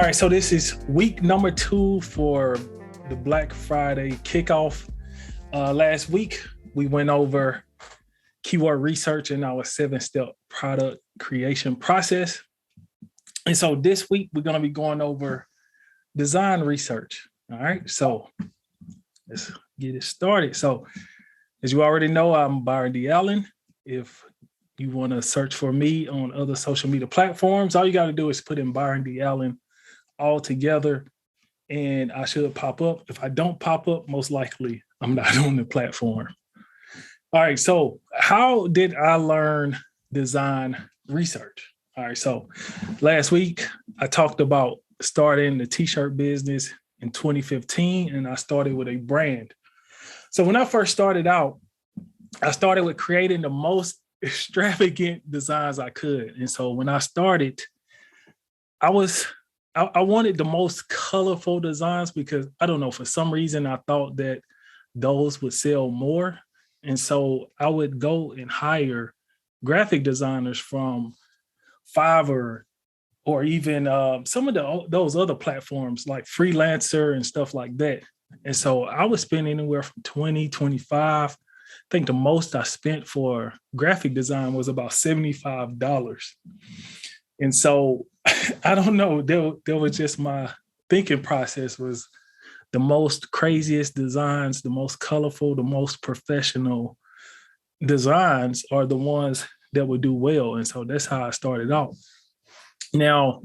right, so this is week number 2 for the Black Friday kickoff. Last week, we went over keyword research in our 7-step product creation process. And so this week, we're going to be going over design research. All right, so let's get it started. So as you already know, I'm Byron D. Allen. If you want to search for me on other social media platforms, all you got to do is put in Byron D. Allen all together, and I should pop up. If I don't pop up, most likely I'm not on the platform. All right, so how did I learn design research? All right, so last week I talked about starting the t-shirt business in 2015, and I started with a brand. So when I first started out, I started with creating the most extravagant designs I could. And so when I started, I wanted the most colorful designs because I don't know, for some reason, I thought that those would sell more. And so I would go and hire graphic designers from Fiverr or even some of those other platforms like Freelancer and stuff like that. And so I would spend anywhere from 20, 25. I think the most I spent for graphic design was about $75. And so I don't know, there was just my thinking process was the most craziest designs, the most colorful, the most professional designs are the ones that would do well. And so that's how I started out. Now,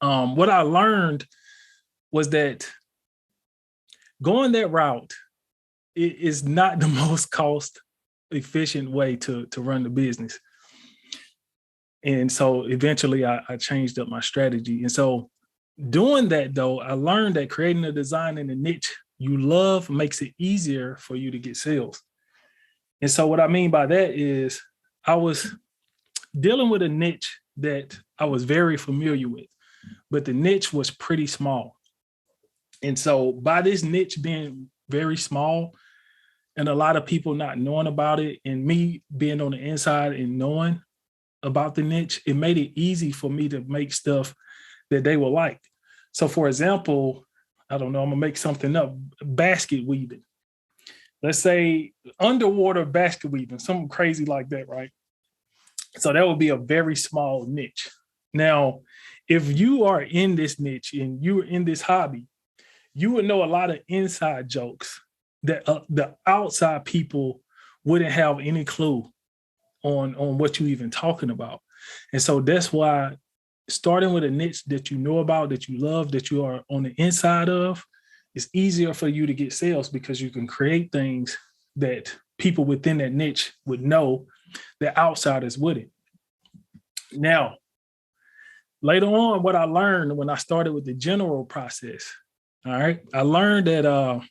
what I learned was that going that route is not the most cost efficient way to run the business. And so eventually I changed up my strategy. And so doing that, though, I learned that creating a design in a niche you love makes it easier for you to get sales. And so what I mean by that is I was dealing with a niche that I was very familiar with, but the niche was pretty small. And so by this niche being very small and a lot of people not knowing about it and me being on the inside and knowing about the niche, it made it easy for me to make stuff that they will like. So for example, I don't know, I'm gonna make something up, basket weaving. Let's say underwater basket weaving, something crazy like that, right? So that would be a very small niche. Now, if you are in this niche and you're in this hobby, you would know a lot of inside jokes that the outside people wouldn't have any clue on what you're even talking about. And so that's why starting with a niche that you know about, that you love, that you are on the inside of, it's easier for you to get sales because you can create things that people within that niche would know that outsiders wouldn't. Now, later on, what I learned when I started with the general process, all right, I learned that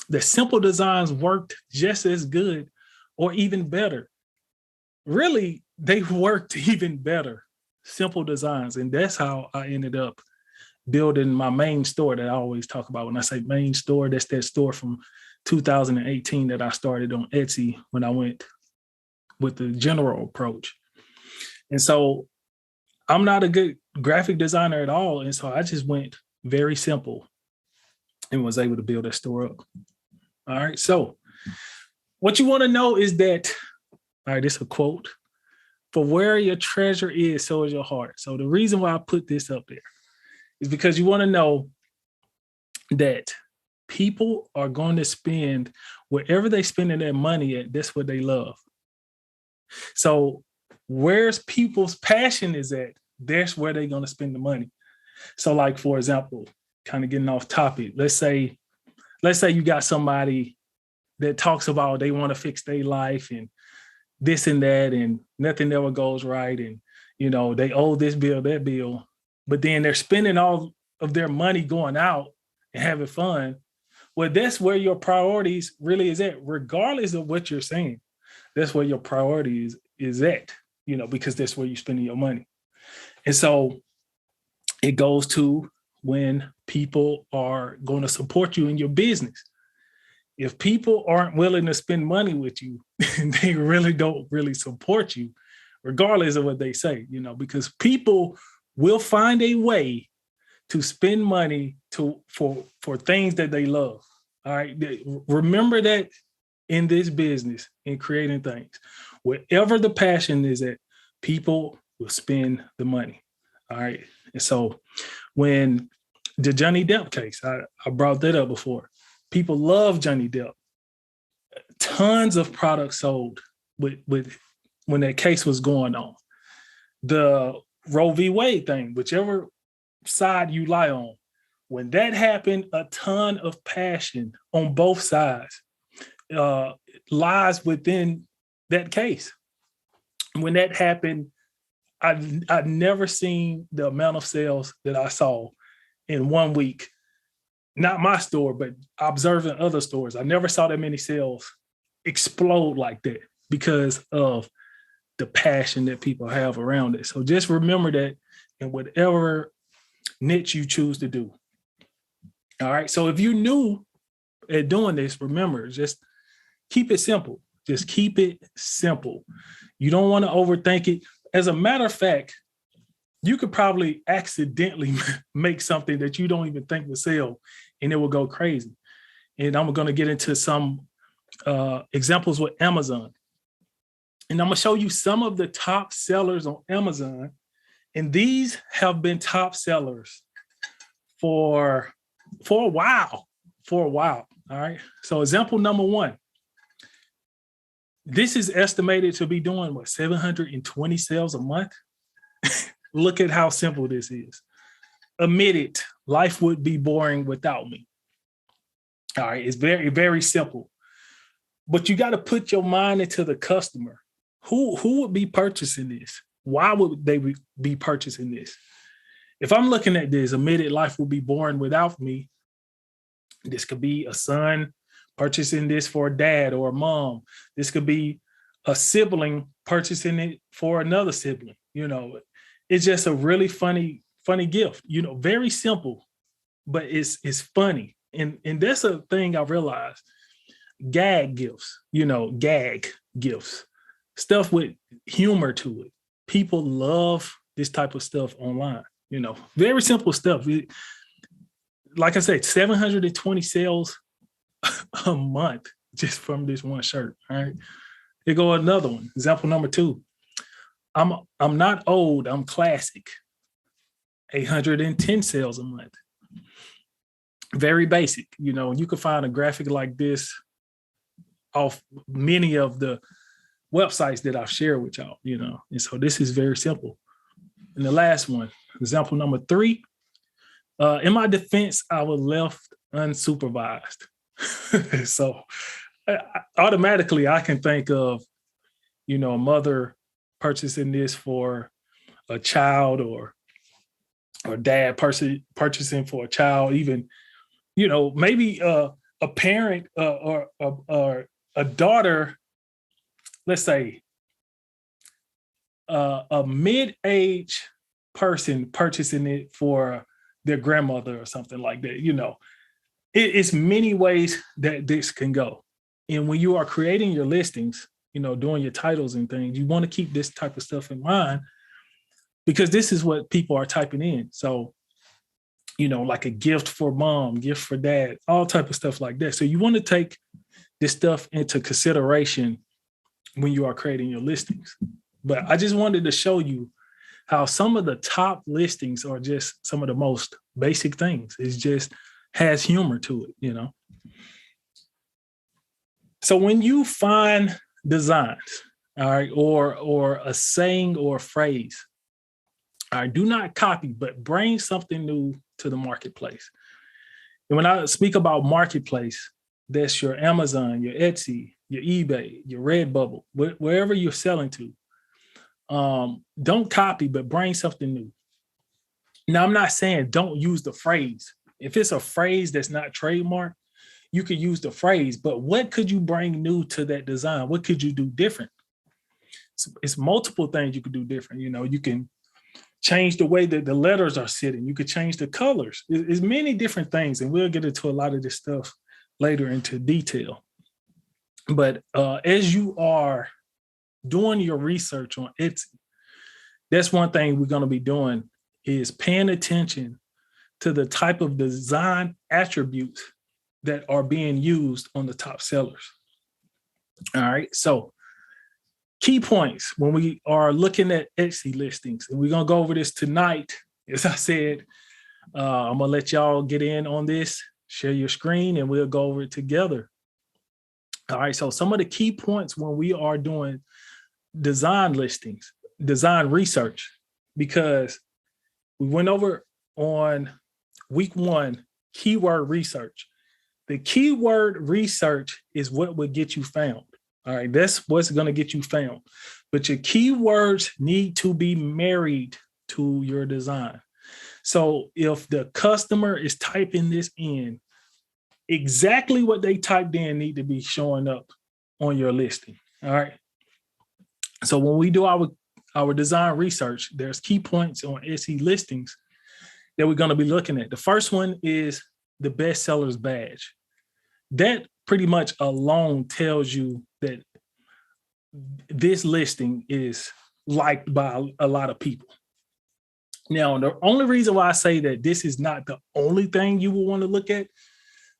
the simple designs worked just as good or even better. Really, they worked even better, simple designs. And that's how I ended up building my main store that I always talk about. When I say main store, that's that store from 2018 that I started on Etsy when I went with the general approach. And so I'm not a good graphic designer at all. And so I just went very simple and was able to build that store up. All right. So what you want to know is that, all right, this is a quote. For where your treasure is, so is your heart. So the reason why I put this up there is because you want to know that people are going to spend wherever they spending their money at, that's what they love. So where's people's passion is at, that's where they're going to spend the money. So like, for example, kind of getting off topic, let's say you got somebody that talks about they want to fix their life and this and that, and nothing ever goes right. And, you know, they owe this bill, that bill, but then they're spending all of their money going out and having fun. Well, that's where your priorities really is at, regardless of what you're saying. That's where your priorities is at, you know, because that's where you're spending your money. And so it goes to when people are going to support you in your business. If people aren't willing to spend money with you, they really don't really support you, regardless of what they say, you know, because people will find a way to spend money for things that they love. All right. Remember that in this business, in creating things, wherever the passion is at, people will spend the money. All right. And so when the Johnny Depp case, I brought that up before. People love Johnny Depp. Tons of products sold with when that case was going on. The Roe v. Wade thing, whichever side you lie on, when that happened, a ton of passion on both sides lies within that case. When that happened, I'd never seen the amount of sales that I saw in 1 week. Not my store, but observing other stores. I never saw that many sales explode like that because of the passion that people have around it. So just remember that in whatever niche you choose to do. All right. So if you're new at doing this, remember, just keep it simple. Just keep it simple. You don't want to overthink it. As a matter of fact, you could probably accidentally make something that you don't even think will sell, and it will go crazy. And I'm going to get into some examples with Amazon. And I'm going to show you some of the top sellers on Amazon. And these have been top sellers for a while. All right. So example number one. This is estimated to be doing 720 sales a month. Look at how simple this is. Admit it, life would be boring without me. All right, it's very, very simple. But you got to put your mind into the customer. Who would be purchasing this? Why would they be purchasing this? If I'm looking at this, admit it, life would be boring without me. This could be a son purchasing this for a dad or a mom. This could be a sibling purchasing it for another sibling. You know, it's just a really funny gift. You know, very simple, but it's funny. And that's a thing I realized. Gag gifts, gag gifts, stuff with humor to it. People love this type of stuff online. Very simple stuff. Like I said, 720 sales a month just from this one shirt. All right. Here go another one. Example number 2. I'm not old, I'm classic. 810 sales a month. Very basic. You can find a graphic like this off many of the websites that I've shared with y'all, And so this is very simple. And the last one, example number 3. In my defense, I was left unsupervised. So automatically I can think of, a mother purchasing this for a child or dad purchasing for a child, even, maybe a parent or a daughter, let's say a mid-age person purchasing it for their grandmother or something like that. It's many ways that this can go. And when you are creating your listings, doing your titles and things, you want to keep this type of stuff in mind because this is what people are typing in. So, like a gift for mom, gift for dad, all type of stuff like that. So you want to take this stuff into consideration when you are creating your listings. But I just wanted to show you how some of the top listings are just some of the most basic things. It's just has humor to it, So when you find designs, all right, or a saying or a phrase, all right, do not copy, but bring something new to the marketplace. And when I speak about marketplace, that's your Amazon, your Etsy, your eBay, your Redbubble, wherever you're selling to. Don't copy, but bring something new. Now, I'm not saying don't use the phrase. If it's a phrase that's not trademarked, you could use the phrase, but what could you bring new to that design? What could you do different? It's multiple things you could do different. You can change the way that the letters are sitting. You could change the colors. There's many different things, and we'll get into a lot of this stuff later into detail. But as you are doing your research on Etsy, that's one thing we're going to be doing is paying attention to the type of design attributes that are being used on the top sellers. All right. So key points when we are looking at Etsy listings, and we're going to go over this tonight. As I said, I'm going to let y'all get in on this, share your screen, and we'll go over it together. All right. So some of the key points when we are doing design listings, design research, because we went over on week 1, keyword research. The keyword research is what will get you found. All right, that's what's going to get you found. But your keywords need to be married to your design. So if the customer is typing this in, exactly what they typed in need to be showing up on your listing. All right. So when we do our design research, there's key points on Etsy listings that we're going to be looking at. The first one is the best sellers badge. That pretty much alone tells you that this listing is liked by a lot of people. Now, the only reason why I say that this is not the only thing you will want to look at,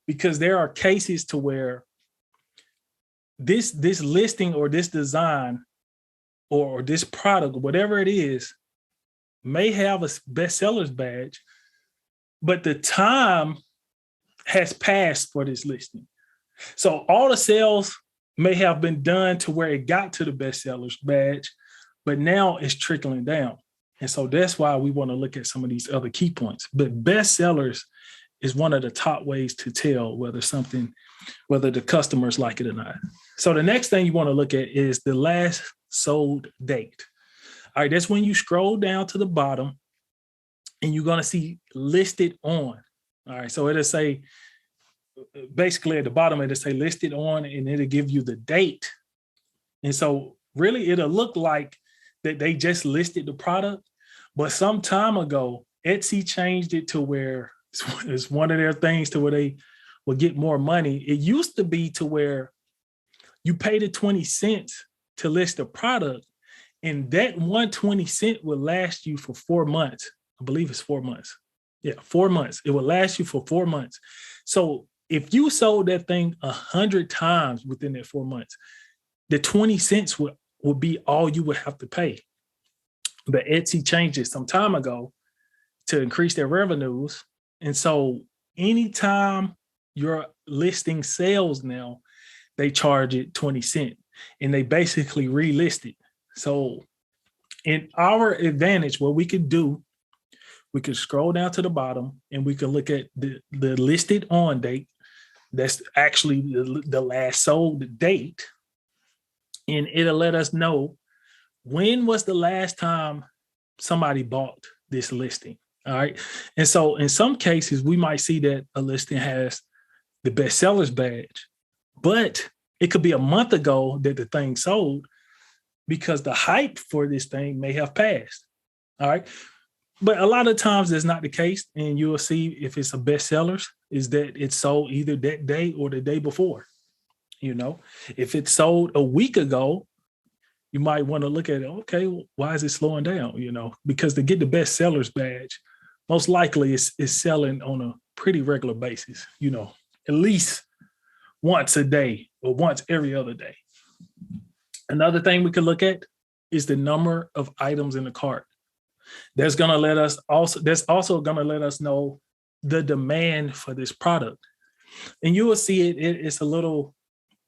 because there are cases to where this listing or this design or this product, whatever it is, may have a best sellers badge, but the time has passed for this listing. So all the sales may have been done to where it got to the best sellers badge, but now it's trickling down. And so that's why we want to look at some of these other key points. But best sellers is one of the top ways to tell whether the customers like it or not. So the next thing you want to look at is the last sold date. All right, that's when you scroll down to the bottom and you're going to see listed on. All right, so it'll say, basically at the bottom, it'll say listed on, and it'll give you the date. And so really it'll look like that they just listed the product, but some time ago, Etsy changed it to where it's one of their things to where they will get more money. It used to be to where you pay the 20 cents to list a product, and that 120 cent will last you for 4 months. I believe it's 4 months. Yeah, 4 months. It will last you for 4 months. So if you sold that thing 100 times within that 4 months, the 20 cents would be all you would have to pay. But Etsy changed it some time ago to increase their revenues. And so anytime your listing sells now, they charge it 20 cents, and they basically relist it. So in our advantage, what we could do, we could scroll down to the bottom and we can look at the listed on date. That's actually the last sold date. And it'll let us know when was the last time somebody bought this listing. All right. And so in some cases, we might see that a listing has the best sellers badge, but it could be a month ago that the thing sold because the hype for this thing may have passed. All right. But a lot of times that's not the case. And you'll see if it's a best sellers is that it's sold either that day or the day before. You know, if it's sold a week ago, you might want to look at it. Okay, why is it slowing down? You know, because to get the best sellers badge, most likely it's selling on a pretty regular basis, you know, at least once a day or once every other day. Another thing we could look at is the number of items in the cart. That's also going to let us know the demand for this product. And you will see it's a little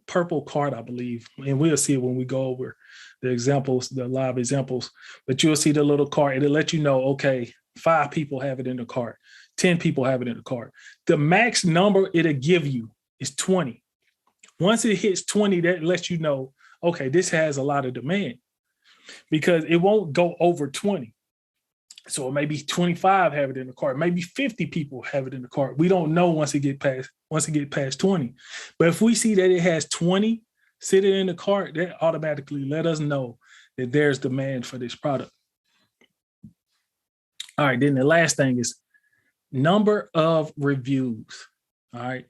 purple cart, I believe. And we'll see it when we go over the examples, the live examples. But you'll see the little cart. It'll let you know, okay, 5 people have it in the cart. 10 people have it in the cart. The max number it'll give you is 20. Once it hits 20, that lets you know, okay, this has a lot of demand because it won't go over 20. So maybe 25 have it in the cart. Maybe 50 people have it in the cart. We don't know once it get past 20. But if we see that it has 20 sitting in the cart, that automatically let us know that there's demand for this product. All right, then the last thing is number of reviews. All right.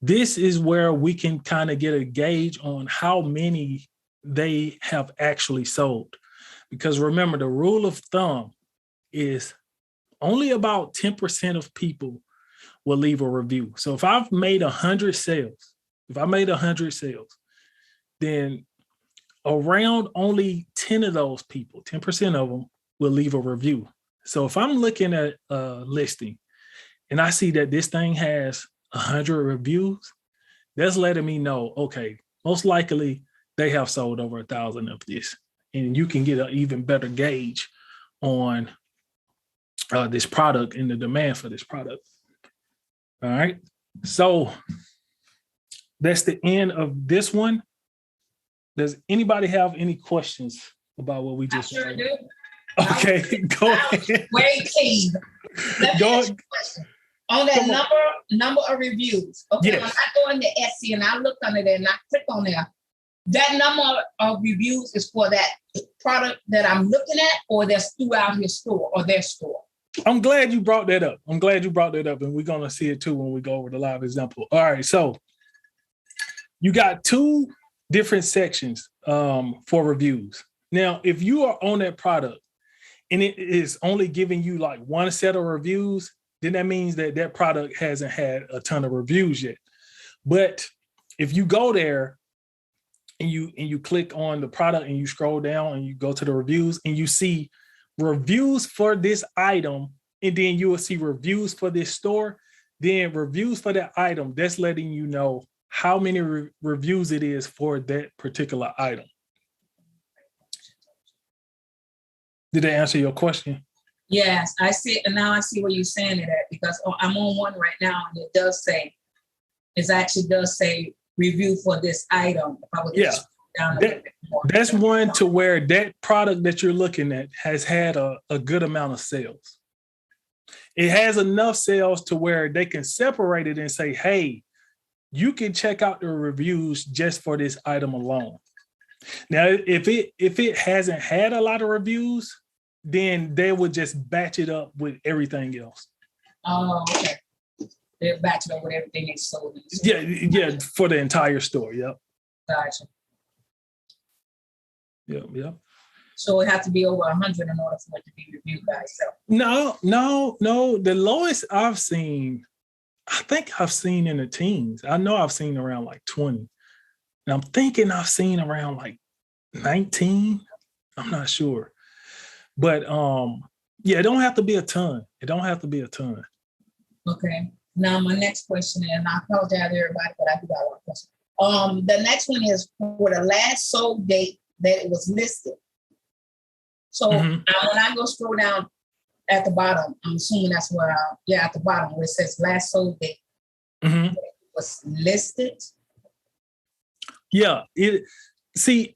This is where we can kind of get a gauge on how many they have actually sold. Because remember, the rule of thumb is only about 10% of people will leave a review. So if I've made 100 sales, then around only 10 of those people, 10% of them will leave a review. So if I'm looking at a listing and I see that this thing has 100 reviews, that's letting me know, okay, most likely they have sold over 1,000 of this. And you can get an even better gauge on this product and the demand for this product. All right. So that's the end of this one. Does anybody have any questions about what we just sure do. Okay, go ahead. Wait, let me ask you a question. On that number of reviews. Okay, yes. When I go into Etsy and I look under there and I click on there, that number of reviews is for that product that I'm looking at, or that's throughout his store or their store? I'm glad you brought that up. And we're going to see it too when we go over the live example. All right, so you got two different sections for reviews. Now, if you are on that product and it is only giving you like one set of reviews, then that means that that product hasn't had a ton of reviews yet. But if you go there and you click on the product and you scroll down and you go to the reviews and you see reviews for this item, and then you will see reviews for this store, then reviews for that item, that's letting you know how many reviews it is for that particular item. Did that answer your question? Yes, I see. And now I see where you're saying it at, because I'm on one right now and it does say review for this item. If I would that's one to where that product that you're looking at has had a good amount of sales. It has enough sales to where they can separate it and say, hey, you can check out the reviews just for this item alone. Now, if it hasn't had a lot of reviews, then they would just batch it up with everything else. Oh, okay. They're batch it up with everything they sold. Yeah, for the entire store. Yep. Gotcha. Yep. So it has to be over 100 in order for it to be reviewed by itself. No. The lowest I've seen, I think I've seen in the teens. I know I've seen around like 20. And I'm thinking I've seen around like 19. I'm not sure. But it don't have to be a ton. Okay. Now my next question, and I apologize to everybody, but I do got one question. The next one is for the last sold date that it was listed. So when I go scroll down at the bottom, I'm assuming that's where at the bottom where it says last sold date it was listed. Yeah,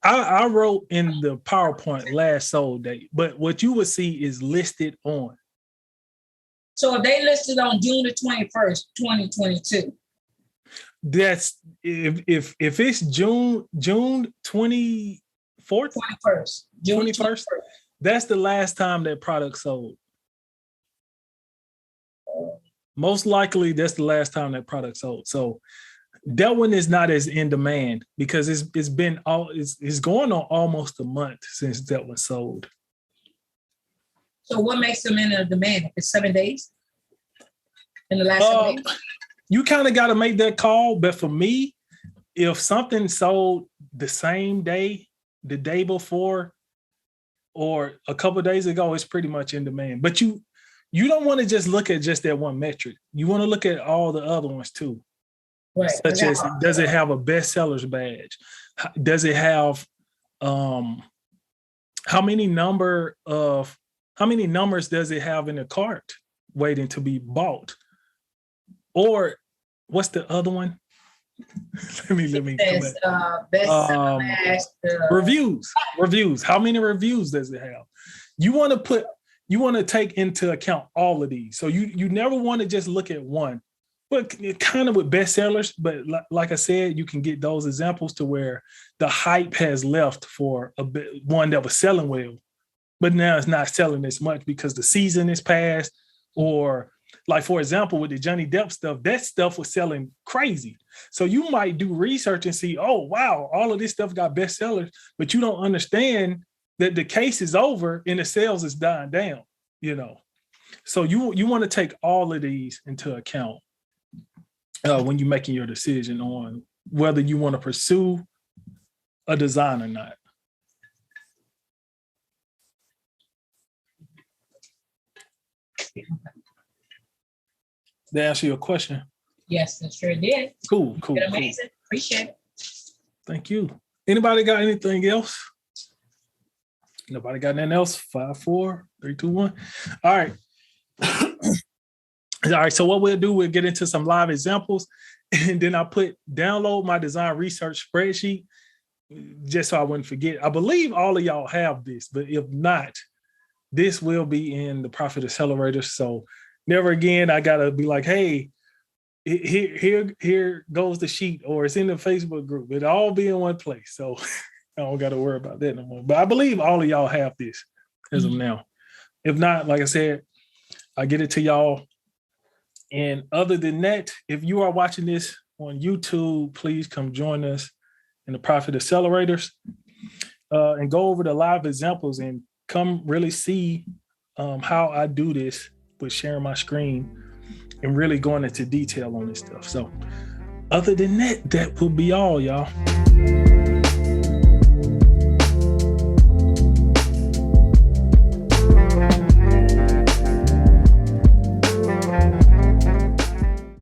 I wrote in the PowerPoint last sold date, but what you would see is listed on. So if they listed on June the 21st, 2022. That's if it's June 24th, 21st. June 21st. That's the last time that product sold. Most likely that's the last time that product sold. So that one is not as in demand because it's going on almost a month since that one sold. So what makes them in a demand? It's 7 days? In the last 7 days? You kind of got to make that call. But for me, if something sold the same day, the day before, or a couple of days ago, it's pretty much in demand. But you don't want to just look at just that one metric. You want to look at all the other ones too. Right. Such as, does it have a bestsellers badge? Does it have how many numbers does it have in the cart waiting to be bought? Or what's the other one? let me reviews. How many reviews does it have? You want to take into account all of these. So you never want to just look at one. But kind of with bestsellers, but like I said, you can get those examples to where the hype has left for one that was selling well, but now it's not selling as much because the season is past. Or like, for example, with the Johnny Depp stuff, that stuff was selling crazy. So you might do research and see, oh, wow, all of this stuff got bestsellers, but you don't understand that the case is over and the sales is dying down, So you want to take all of these into account when you're making your decision on whether you want to pursue a design or not. Did I answer your question? Yes, it sure did. Cool. Amazing. Cool. Appreciate it. Thank you. Anybody got anything else? Nobody got anything else? 5, 4, 3, 2, 1. All right. All right. So what we'll do, we'll get into some live examples, and then I'll download my design research spreadsheet just so I wouldn't forget. I believe all of y'all have this, but if not, this will be in the Profit Accelerator. So never again, I gotta be like, hey, here goes the sheet, or it's in the Facebook group. It'll all be in one place. So I don't got to worry about that no more. But I believe all of y'all have this as of now. If not, like I said, I'll get it to y'all. And other than that, if you are watching this on YouTube, please come join us in the Profit Accelerators and go over the live examples and come really see how I do this with sharing my screen and really going into detail on this stuff. So other than that, that will be all, y'all.